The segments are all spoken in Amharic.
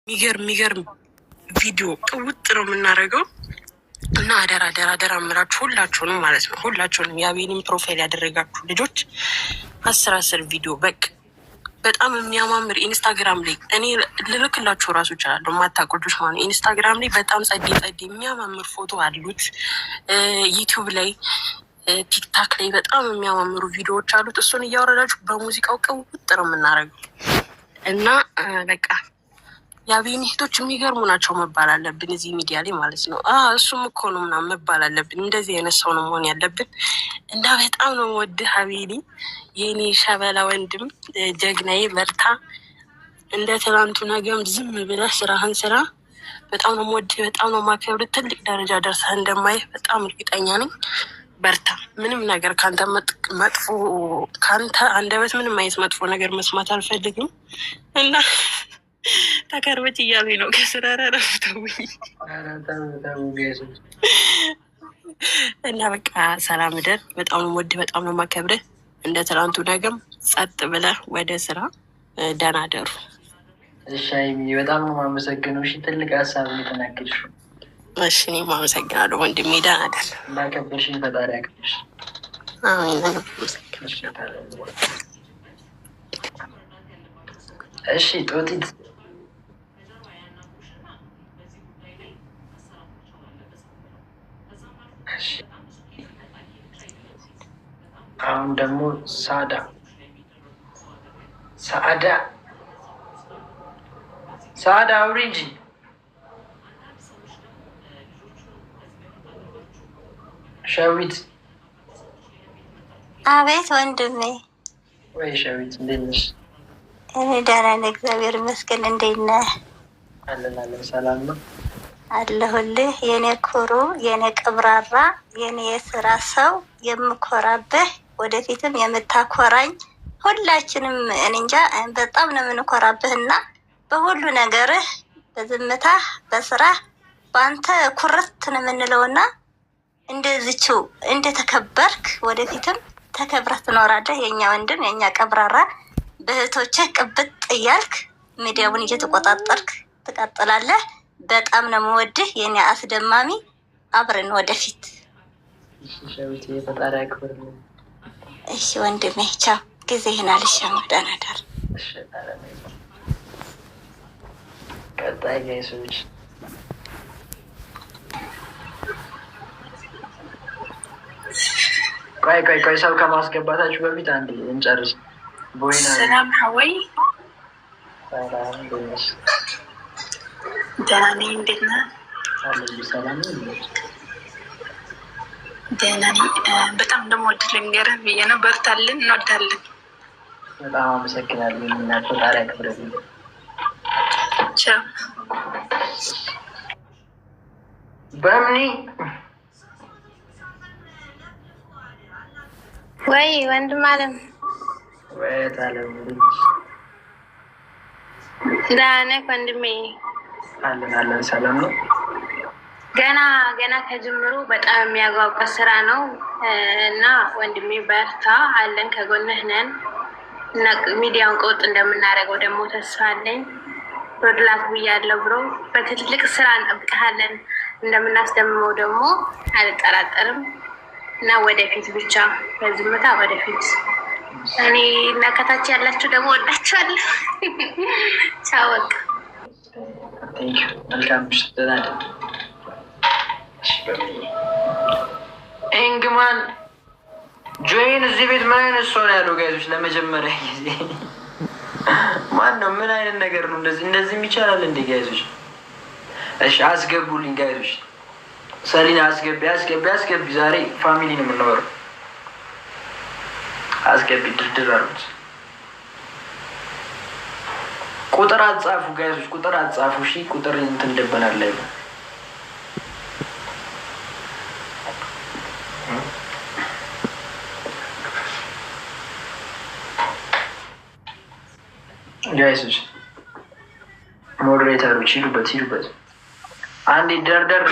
የሚገርም ቪዲዮ ቅውጥ ነው የምናደርገው እና አደራ እምላችሁ ሁላችሁንም ማለት ነው። ሁላችሁንም የአቤኒን ፕሮፋይል ያደረጋችሁ ልጆች 10 ቪዲዮ በጣም የሚያማምር ኢንስታግራም ላይ እኔ ልልክላችሁ እራሱ እችላለሁ። የማታውቁ ልጆች ማለት ነው። ኢንስታግራም ላይ በጣም ጸዴ የሚያማምር ፎቶ አሉት። ዩቲዩብ ላይ ቲክታክ ላይ በጣም የሚያማምሩ ቪዲዮዎች አሉት። እሱን እያወረዳችሁ በሙዚቃው ቅውጥ ነው የምናደርገው እና በቃ የአቤኒ እህቶች የሚገርሙ ናቸው መባል አለብን እዚህ ሚዲያ ላይ ማለት ነው። እሱም እኮ ነው ምናምን መባል አለብን። እንደዚህ አይነት ሰው ነው መሆን ያለብን እና በጣም ነው የምወድህ አቤኒ፣ የኔ ሸበላ ወንድም፣ ጀግናዬ፣ በርታ። እንደ ትናንቱ ነገም ዝም ብለህ ስራህን ስራ። በጣም ነው የምወድህ፣ በጣም ነው የማከብርህ። ትልቅ ደረጃ ደርሰህ እንደማየህ በጣም እርግጠኛ ነኝ። በርታ። ምንም ነገር ከአንተ አንደበት ምንም አይነት መጥፎ ነገር መስማት አልፈልግም እና ተከርበች እያሉኝ ነው ከስራራ ረፍተውኝ እና በቃ ሰላም ደር። በጣም ነው የምወድህ፣ በጣም ነው የማከብርህ። እንደ ትናንቱ ነገም ጸጥ ብለህ ወደ ስራ። ደህና ደሩ። እሺ በጣም ነው የማመሰግነው። እሺ ትልቅ ሀሳብ የተናገርሽው። እሺ እኔም አመሰግናለሁ ወንድሜ። ደህና ደር። እንዳከበርሽኝ ፈጣሪ ያክብርሽ። እሺ ጦጢት አሁን ደግሞ ሳዳ አውሪ እንጂ። ሸዊት አቤት ወንድሜ። ወይ ሸዊት እንዴት ነሽ? እኔ ደህና ነኝ እግዚአብሔር ይመስገን። እንዴት ነህ? አለን ሰላም ነው አለሁልህ የኔ ኩሩ፣ የኔ ቅብራራ፣ የኔ የስራ ሰው፣ የምኮራብህ ወደፊትም የምታኮራኝ ሁላችንም እንጃ በጣም ነው የምንኮራብህ እና በሁሉ ነገርህ፣ በዝምታህ፣ በስራህ በአንተ ኩርት ነው የምንለውና እንደዚችው እንደተከበርክ ወደፊትም ተከብረህ ትኖራለህ። የኛ ወንድም፣ የኛ ቀብራራ፣ በእህቶችህ ቅብጥ እያልክ ሚዲያውን እየተቆጣጠርክ ትቀጥላለህ። በጣም ነው የምወድህ የኔ አስደማሚ። አብረን ወደፊት። እሺ ወንድሜ ቻው። ጊዜህን አልሻም። ደህና ደር። ቀጣይ ጋይሶች ቆይ ሰው ከማስገባታችሁ በፊት አንድ እንጨርስ። ቦይና ሰላም ሀወይ ሰላም ደስ ደህና ነኝ። እንዴት ነህ? ሰላም ደህና ነኝ። በጣም ደግሞ ወድ ልንገርህ ብዬ ነው። በርታልን፣ እንወዳለን። በጣም አመሰግናለሁ። የምናቸው ጣሪያ ክብረት ቻው። በምኒ ወይ ወንድም አለም ወይት አለም ደህና ነህ ወንድሜ? አለን ሰላም ነው። ገና ከጅምሩ በጣም የሚያጓጓ ስራ ነው እና ወንድሜ በርታ፣ አለን ከጎንህ ነን እና ሚዲያውን ቀውጥ እንደምናደርገው ደግሞ ተስፋ አለኝ። ሮድላክ ብያለሁ ብሮ በትልቅ ስራ እንጠብቅሃለን። እንደምናስደምመው ደግሞ አልጠራጠርም እና ወደፊት ብቻ በዝምታ ወደፊት። እኔ እና ከታች ያላችሁ ደግሞ ወዳችኋለሁ። ቻው በቃ መልካም ኢንግማን ጆይን እዚህ ቤት ምን አይነት ሰው ነው ያለው? ጋይዞች ለመጀመሪያ ጊዜ ማን ነው? ምን አይነት ነገር ነው? እንደዚህም ይቻላል እንዴ ጋይዞች? እሺ አስገቡልኝ ጋይዞች። ሰሊና አስገቢ። ዛሬ ፋሚሊ ነው የምናወራው። አስገቢ፣ ድርድር አሉት። ቁጥር አጻፉ ጋይዞች፣ ቁጥር አጻፉ። እሺ ቁጥር እንትን እንደበናል ላይ ጋይሶች፣ ሞዴሬተሮች ሂዱበት። አንዴ ደርደር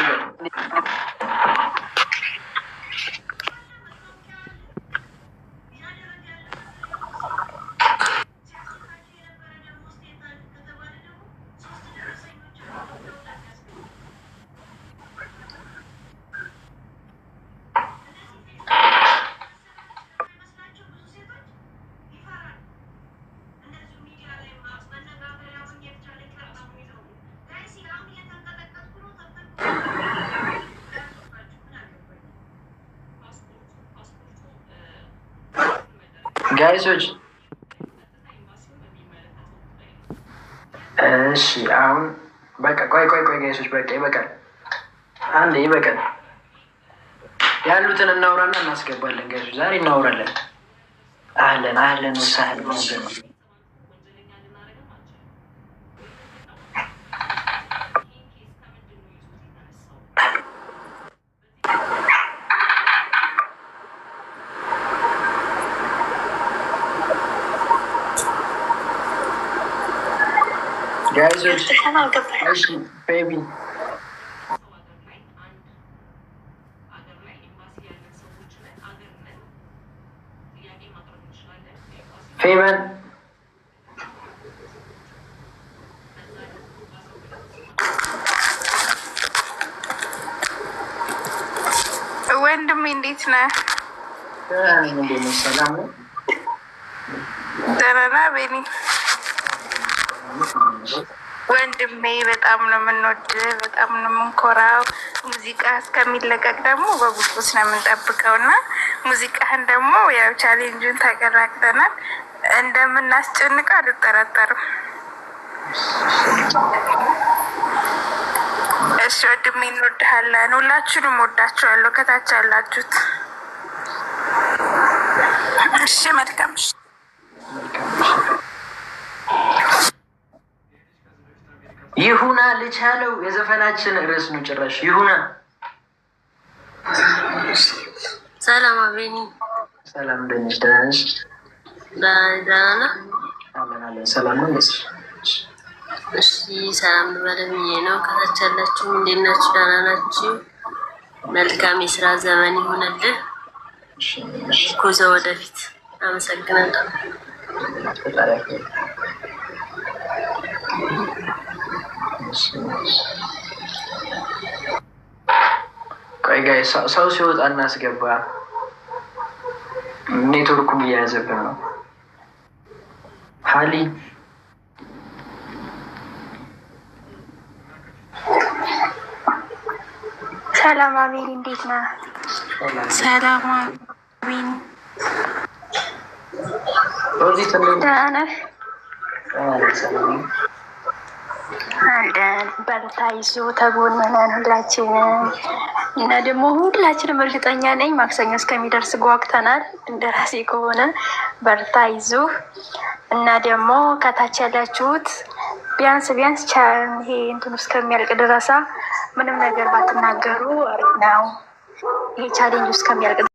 ጋይሶች እሺ አሁን በቃ ቆይ ጋይሶች በቃ ይበቃል። አንዴ ይበቃል። ያሉትን እናውራና እናስገባለን። ጋይሶች ዛሬ እናውራለን። አህለን ወሳህል ጋይሶች እሺ ቤቢ ፌቨን ወንድሜ እንዴት ነህ? ሰላም ነው። ደህና ነህ ቤኒ? ወንድሜ በጣም ነው የምንወድህ፣ በጣም ነው የምንኮራው። ሙዚቃ እስከሚለቀቅ ደግሞ በጉጉት ነው የምንጠብቀው እና ሙዚቃህን ደግሞ ያው ቻሌንጁን ተቀላቅለናል። እንደምናስጨንቀው አልጠራጠርም። እሺ ወንድሜ እንወድሃለን። ሁላችሁንም ወዳችኋለሁ ከታች ያላችሁት። እሺ መልካም ይሁና ልቻለው የዘፈናችን ርዕስ ነው። ጭራሽ ይሁና። ሰላም አቤኒ። ሰላም እንደነሽ? ደህና ነሽ? ደህና ነህ? አለን። ሰላም ነው። እሺ ሰላም ልበልህ ነው። ከታች ያላችሁ እንዴት ናችሁ? ደህና ናችሁ? መልካም የስራ ዘመን ይሁንልህ። ጉዞ ወደፊት። አመሰግናለሁ። ቆይ ጋይ ሰው ሲወጣ እናስገባ። ኔትወርኩም እየያዘብን ነው። ሀሊ ሰላም አቤል እንዴት ነህ? ሰላም አቤል ደህና ነህ? አለን። በርታ፣ ይዞ ተጎንነን ሁላችንም እና ደግሞ ሁላችንም እርግጠኛ ነኝ ማክሰኞ እስከሚደርስ ጓጉተናል። እንደራሴ ከሆነ በርታ፣ ይዞ እና ደግሞ ከታች ያላችሁት ቢያንስ ይሄ እንትን እስከሚያልቅ ድረሳ ምንም ነገር ባትናገሩ አሪፍ ነው። ይሄ ቻሌንጅ እስከሚያልቅ